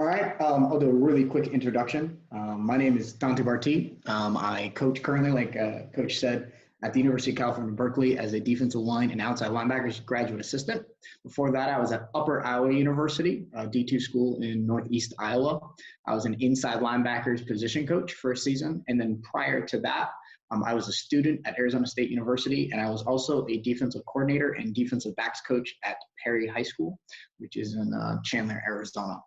All right, I'll do a really quick introduction. My name is Dante Bartee. I coach currently, like Coach said, at the University of California, Berkeley as a defensive line and outside linebackers graduate assistant. Before that, I was at Upper Iowa University, a D2 school in Northeast Iowa. I was an inside linebackers position coach for a season. And then prior to that, I was a student at Arizona State University, and I was also a defensive coordinator and defensive backs coach at Perry High School, which is in Chandler, Arizona.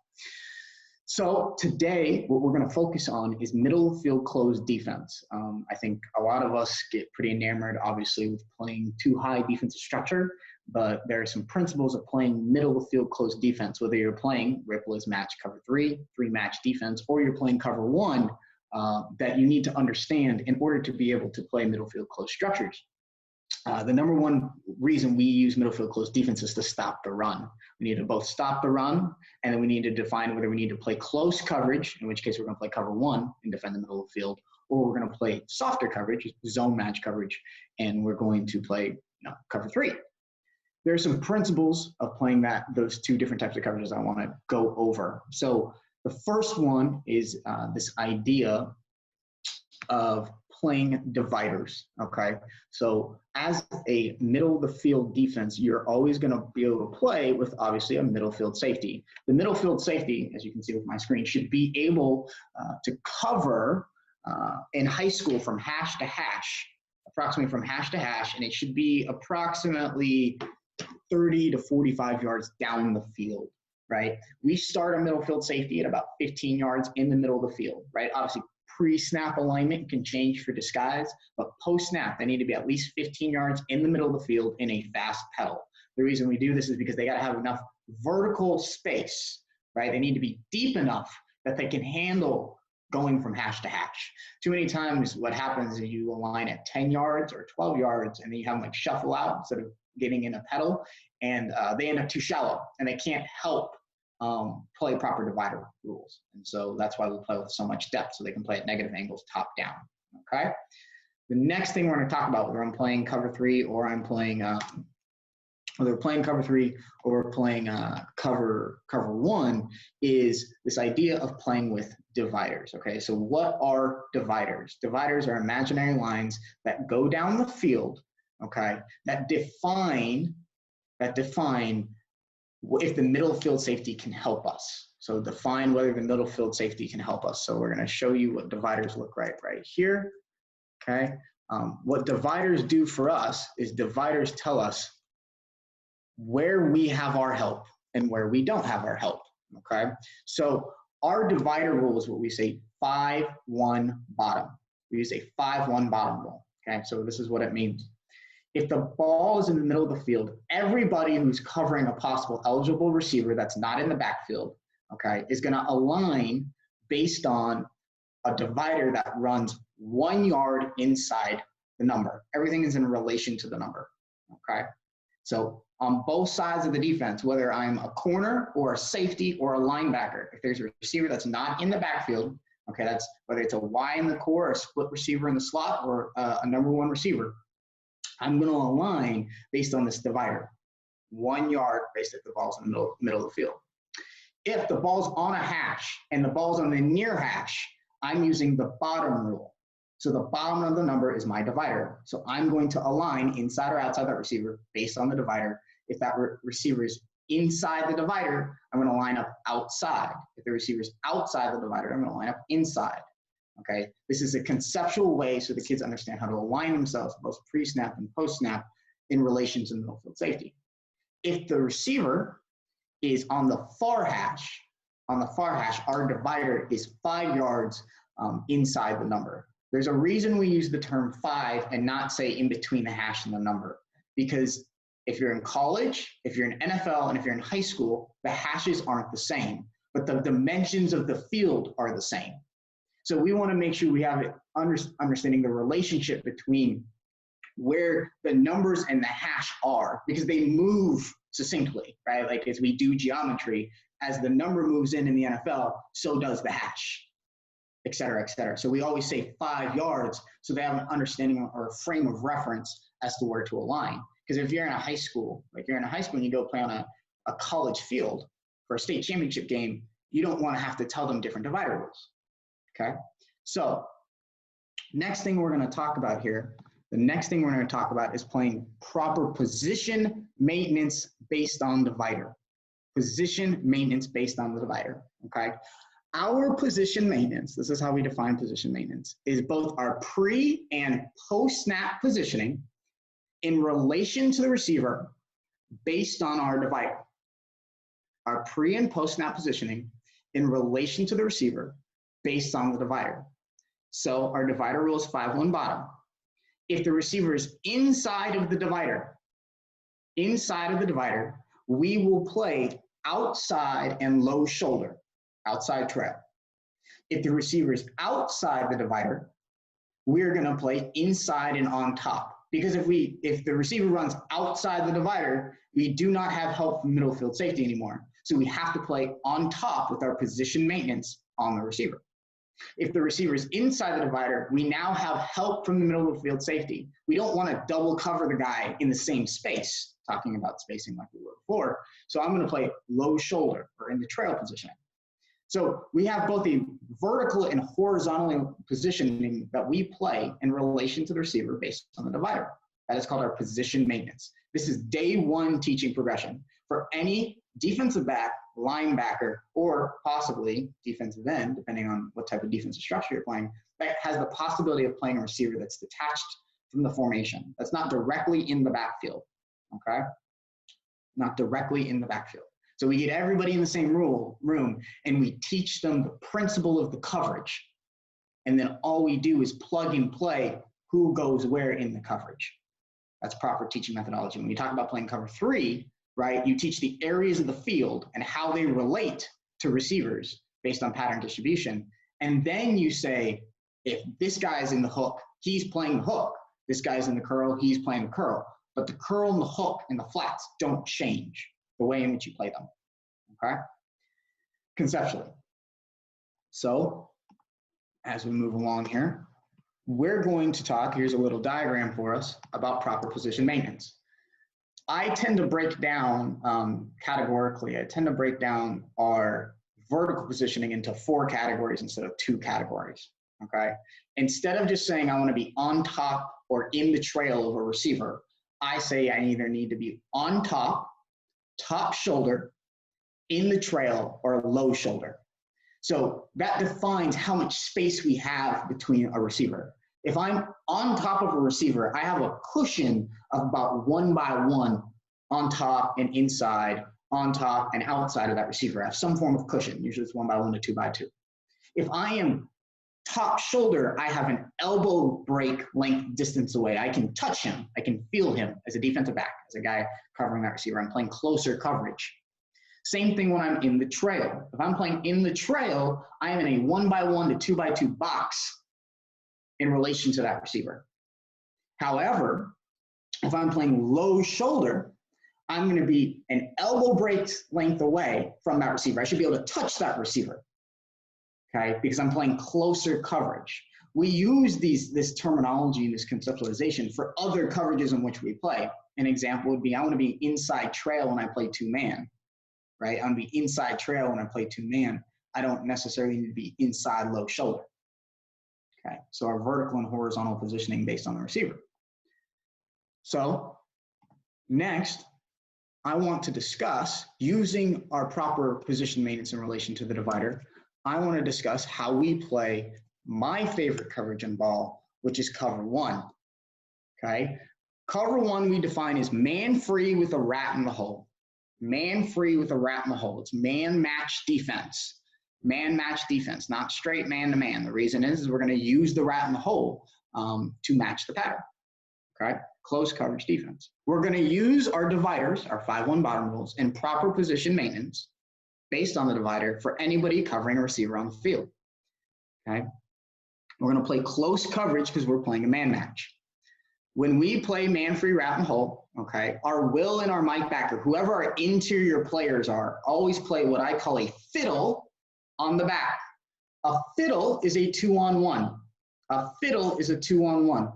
So today, what we're going to focus on is middle field closed defense. I think a lot of us get pretty enamored, obviously, with playing too high defensive structure, but there are some principles of playing middle field closed defense, whether you're playing Ripple as match cover three match defense, or you're playing cover one, that you need to understand in order to be able to play middle field closed structures. The number one reason we use middle field closed defense is to stop the run. We need to both stop the run, and then we need to define whether we need to play close coverage, in which case we're going to play cover one and defend the middle of the field, or we're going to play softer coverage, zone match coverage, and we're going to play cover three. There are some principles of playing those two different types of coverages I want to go over. So the first one is this idea of playing dividers, okay? So as a middle of the field defense, you're always going to be able to play with obviously a middle field safety. The middle field safety, as you can see with my screen, should be able to cover in high school from hash to hash, approximately from hash to hash, and it should be approximately 30 to 45 yards down the field, right? We start a middle field safety at about 15 yards in the middle of the field, right? Obviously, pre-snap alignment can change for disguise, but post-snap, they need to be at least 15 yards in the middle of the field in a fast pedal. The reason we do this is because they got to have enough vertical space, right? They need to be deep enough that they can handle going from hash to hash. Too many times what happens is you align at 10 yards or 12 yards, and then you have them like shuffle out instead of getting in a pedal, and they end up too shallow, and they can't help play proper divider rules. And so that's why we play with so much depth, so they can play at negative angles top down, okay? The next thing we're going to talk about, whether I'm playing cover three or I'm playing, whether we're playing cover three or we're playing cover one, is this idea of playing with dividers, okay? So what are dividers? Dividers are imaginary lines that go down the field, okay, that define if the middle field safety can help us. So define whether the middle field safety can help us. So we're going to show you what dividers look right here, okay? What dividers do for us is dividers tell us where we have our help and where we don't have our help, okay? So our divider rule is what we say 5-1 bottom. We use a 5-1 bottom rule, okay? So this is what it means. If the ball is in the middle of the field, everybody who's covering a possible eligible receiver that's not in the backfield, okay, is going to align based on a divider that runs 1 yard inside the number. Everything is in relation to the number, okay? So on both sides of the defense, whether I'm a corner or a safety or a linebacker, if there's a receiver that's not in the backfield, okay, that's whether it's a Y in the core, a split receiver in the slot, or a number one receiver, I'm going to align based on this divider, 1 yard based if the ball's in the middle of the field. If the ball's on a hash and the ball's on the near hash, I'm using the bottom rule. So the bottom of the number is my divider. So I'm going to align inside or outside that receiver based on the divider. If that receiver is inside the divider, I'm going to line up outside. If the receiver is outside the divider, I'm going to line up inside. Okay, this is a conceptual way so the kids understand how to align themselves both pre-snap and post-snap in relation to middle field safety. If the receiver is on the far hash, our divider is 5 yards inside the number. There's a reason we use the term 5 and not say in between the hash and the number, because if you're in college, if you're in NFL, and if you're in high school, the hashes aren't the same, but the dimensions of the field are the same. So we want to make sure we have it understanding the relationship between where the numbers and the hash are, because they move succinctly, right? Like as we do geometry, as the number moves in the NFL, so does the hash, et cetera, et cetera. So we always say 5 yards so they have an understanding or a frame of reference as to where to align. Because if you're in a high school, like you're in a high school and you go play on a college field for a state championship game, you don't want to have to tell them different divider rules, okay? So next thing we're going to talk about here, the next thing we're going to talk about is playing proper position maintenance based on divider. Position maintenance based on the divider, okay? Our position maintenance, this is how we define position maintenance, is both our pre and post-snap positioning in relation to the receiver based on our divider. Our pre and post-snap positioning in relation to the receiver based on the divider. So our divider rule is 5-1 bottom. If the receiver is inside of the divider, we will play outside and low shoulder, outside trail. If the receiver is outside the divider, we're going to play inside and on top. Because if the receiver runs outside the divider, we do not have help from middle field safety anymore. So we have to play on top with our position maintenance on the receiver. If the receiver is inside the divider, we now have help from the middle of the field safety. We don't want to double cover the guy in the same space, talking about spacing like we were before. So I'm going to play low shoulder or in the trail positioning. So we have both the vertical and horizontal positioning that we play in relation to the receiver based on the divider. That is called our position maintenance. This is day one teaching progression for any defensive back, linebacker, or possibly defensive end, depending on what type of defensive structure you're playing, that has the possibility of playing a receiver that's detached from the formation. That's not directly in the backfield, okay? Not directly in the backfield. So we get everybody in the same room and we teach them the principle of the coverage. And then all we do is plug and play who goes where in the coverage. That's proper teaching methodology. When you talk about playing cover 3, right, you teach the areas of the field and how they relate to receivers based on pattern distribution. And then you say, if this guy's in the hook, he's playing the hook. This guy's in the curl, he's playing the curl. But the curl and the hook and the flats don't change the way in which you play them, okay? Conceptually. So as we move along here, we're going to talk, here's a little diagram for us, about proper position maintenance. I tend to break down categorically, I tend to break down our vertical positioning into 4 categories instead of 2 categories, okay? Instead of just saying I want to be on top or in the trail of a receiver, I say I either need to be on top, top shoulder, in the trail, or low shoulder. So that defines how much space we have between a receiver. If I'm on top of a receiver, I have a cushion of about 1 by 1 on top and inside, on top and outside of that receiver. I have some form of cushion. Usually it's 1 by 1 to 2 by 2. If I am top shoulder, I have an elbow break length distance away. I can touch him. I can feel him as a defensive back, as a guy covering that receiver. I'm playing closer coverage. Same thing when I'm in the trail. If I'm playing in the trail, I am in a 1 by 1 to 2 by 2 box in relation to that receiver. However, if I'm playing low shoulder, I'm going to be an elbow break length away from that receiver. I should be able to touch that receiver, okay, because I'm playing closer coverage. We use this terminology and this conceptualization for other coverages in which we play. An example would be, I want to be inside trail when I play 2-man, right? I want to be inside trail when I play 2-man. I don't necessarily need to be inside low shoulder. Okay, so our vertical and horizontal positioning based on the receiver. So next, I want to discuss, using our proper position maintenance in relation to the divider, I want to discuss how we play my favorite coverage in ball, which is cover 1. Okay, cover 1 we define as man free with a rat in the hole. Man free with a rat in the hole. It's man match defense. Man match defense, not straight man to man. The reason is we're going to use the rat in the hole to match the pattern. Okay, close coverage defense. We're going to use our dividers, our 5-1 bottom rules, and proper position maintenance based on the divider for anybody covering a receiver on the field. Okay, we're going to play close coverage because we're playing a man match. When we play man free rat and hole, okay, our Will and our Mike backer, whoever our interior players are, always play what I call a fiddle on the back. A fiddle is a 2-on-1. A fiddle is a 2-on-1.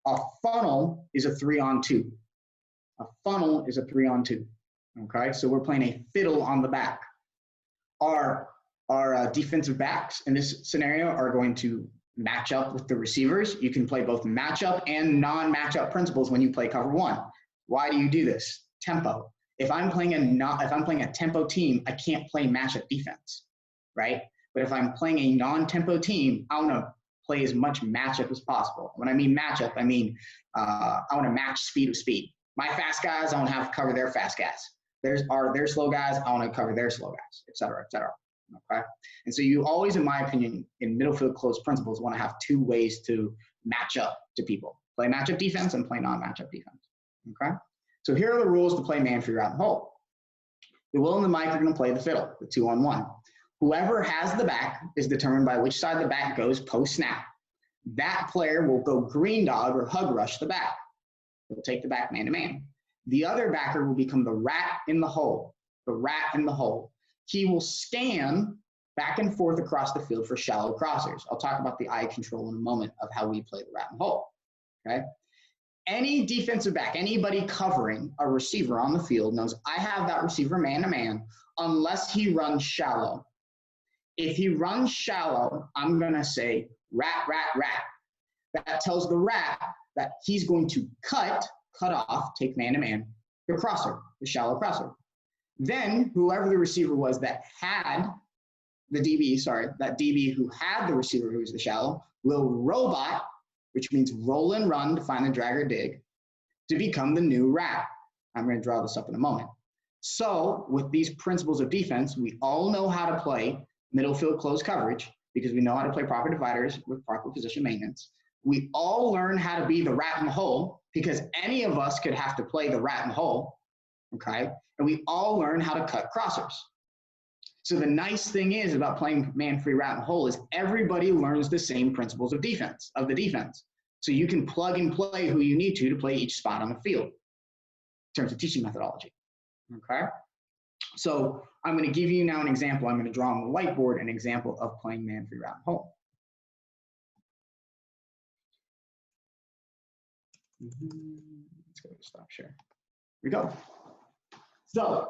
A funnel is a 3-on-2. A funnel is a 3-on-2. Okay, so we're playing a fiddle on the back. Our our defensive backs in this scenario are going to match up with the receivers. You can play both matchup and non-matchup principles when you play cover one. Why do you do this? Tempo. If I'm playing a tempo team, I can't play matchup defense, right? But if I'm playing a non-tempo team, I want to play as much matchup as possible. When I mean matchup, I mean I want to match speed with speed. My fast guys, I want to have to cover their fast guys. Their slow guys, I want to cover their slow guys, et cetera, et cetera. Okay, and so you always, in my opinion, in middle field close principles, want to have two ways to match up to people: play matchup defense and play non-matchup defense. Okay, so here are the rules to play man free route and hole. The will and the mic are going to play the fiddle, the 2-on-1. Whoever has the back is determined by which side the back goes post snap. That player will go green dog or hug rush the back. He'll take the back man to man. The other backer will become the rat in the hole. The rat in the hole. He will scan back and forth across the field for shallow crossers. I'll talk about the eye control in a moment of how we play the rat and hole. Okay. Any defensive back, anybody covering a receiver on the field knows I have that receiver man to man unless he runs shallow. If he runs shallow, I'm going to say rat, rat, rat. That tells the rat that he's going to cut off, take man to man, the crosser, the shallow crosser. Then whoever the receiver was that had the DB, that DB who had the receiver who was the shallow, will robot, which means roll and run to find the drag or dig, to become the new rat. I'm going to draw this up in a moment. So with these principles of defense, we all know how to play middle field close coverage because we know how to play proper dividers with proper position maintenance. We all learn how to be the rat in the hole because any of us could have to play the rat in the hole, okay? And we all learn how to cut crossers. So the nice thing is about playing man-free rat and hole is everybody learns the same principles of defense, So you can plug and play who you need to play each spot on the field in terms of teaching methodology, okay? So I'm going to give you now an example. I'm going to draw on the whiteboard an example of playing man-free rat and hole. Let's go to stop share. Here we go. So,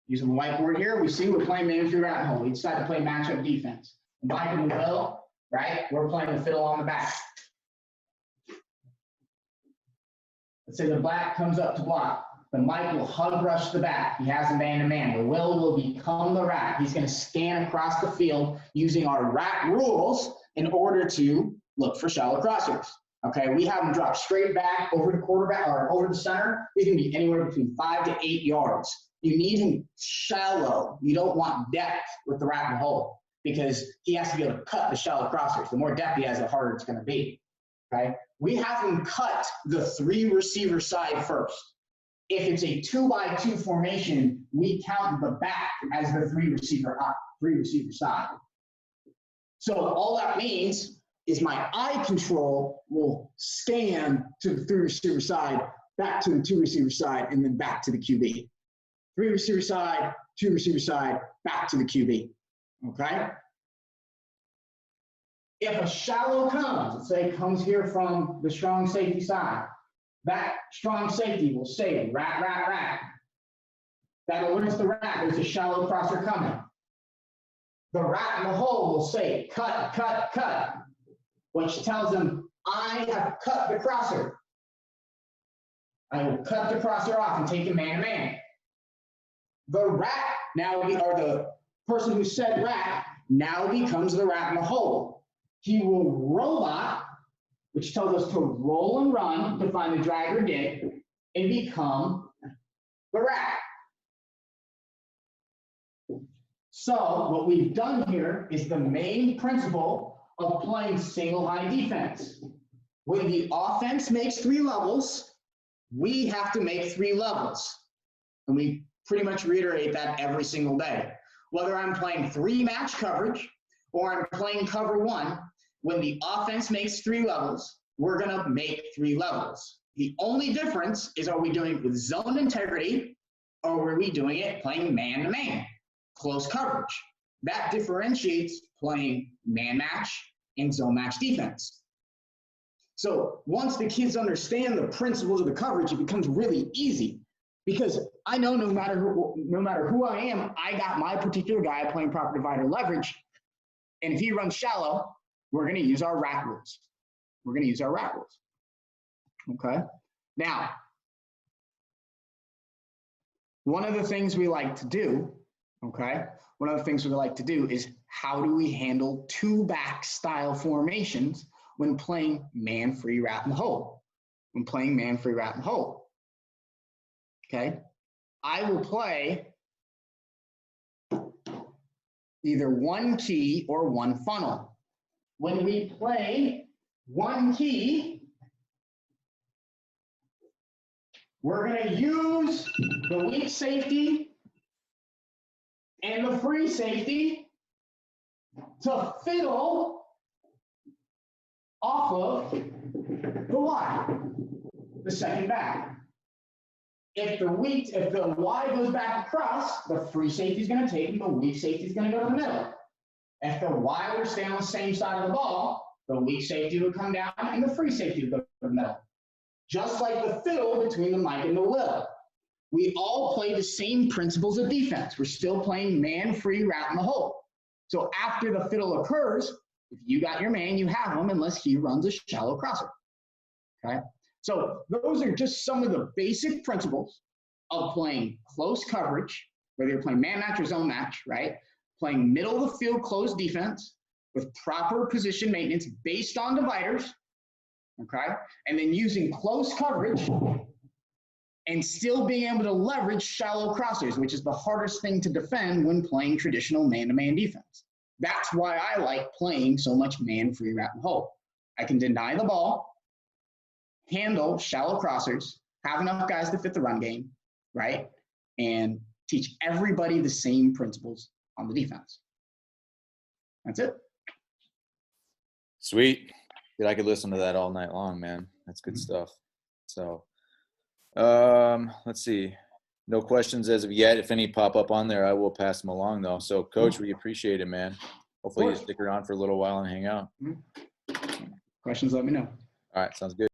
using the whiteboard here, we see we're playing man-free rat and hole. We decide to play matchup defense. Black and the fiddle, right? We're playing the fiddle on the back. Let's say the black comes up to block. The Mike will hug rush the back. He has a man-to-man. The will become the rat. He's going to scan across the field using our rat rules in order to look for shallow crossers. Okay, we have him drop straight back over the quarterback or over the center. He's going to be anywhere between 5 to 8 yards. You need him shallow. You don't want depth with the rat and hole because he has to be able to cut the shallow crossers. The more depth he has, the harder it's going to be. Okay, we have him cut the 3 receiver side first. If it's a 2-by-2 formation, we count the back as the 3 receiver side. So all that means is my eye control will scan to the 3 receiver side, back to the 2 receiver side, and then back to the QB. 3 receiver side, 2 receiver side, back to the QB, okay? If a shallow comes, let's say it comes here from the strong safety side, that strong safety will say rat, rat, rat. That alerts the rat there's a shallow crosser coming. The rat in the hole will say cut, cut, cut, which tells him I have cut the crosser. I will cut the crosser off and take him man to man. The rat now, or the person who said rat, now becomes the rat in the hole. He will robot, which tells us to roll and run to find the drag or dig, and become the rat. So what we've done here is the main principle of playing single high defense. When the offense makes 3 levels, we have to make 3 levels. And we pretty much reiterate that every single day. Whether I'm playing 3 match coverage or I'm playing cover 1, when the offense makes 3 levels, we're gonna make 3 levels. The only difference is, are we doing it with zone integrity or are we doing it playing man-to-man, close coverage? That differentiates playing man match and zone match defense. So once the kids understand the principles of the coverage, it becomes really easy because I know no matter who I am, I got my particular guy playing proper divider leverage. And if he runs shallow, we're going to use our rat rules. We're going to use our rat rules. Okay. Now, one of the things we like to do, okay, one of the things we like to do is how do we handle two-back style formations when playing man-free rat in the hole? When playing man-free rat in the hole. Okay. I will play either one key or one funnel. When we play one key, we're going to use the weak safety and the free safety to fiddle off of the Y, the second back. If the Y goes back across, the free safety is going to take and the weak safety is going to go to the middle. If the Y were to stay on the same side of the ball, the weak safety would come down and the free safety would go to the middle. Just like the fiddle between the Mike and the Will. We all play the same principles of defense. We're still playing man-free rat in the hole. So after the fiddle occurs, if you got your man, you have him unless he runs a shallow crosser. Okay? So those are just some of the basic principles of playing close coverage, whether you're playing man match or zone match, right? Playing middle of the field close defense with proper position maintenance based on dividers, okay? And then using close coverage and still being able to leverage shallow crossers, which is the hardest thing to defend when playing traditional man-to-man defense. That's why I like playing so much man-free rat and hole. I can deny the ball, handle shallow crossers, have enough guys to fit the run game, right? And teach everybody the same principles on the defense. That's it. Sweet. Dude, I could listen to that all night long, man. That's good stuff. So, let's see. No questions as of yet. If any pop up on there, I will pass them along, though. So, Coach, we appreciate it, man. Hopefully you stick around for a little while and hang out. Questions, let me know. All right. Sounds good.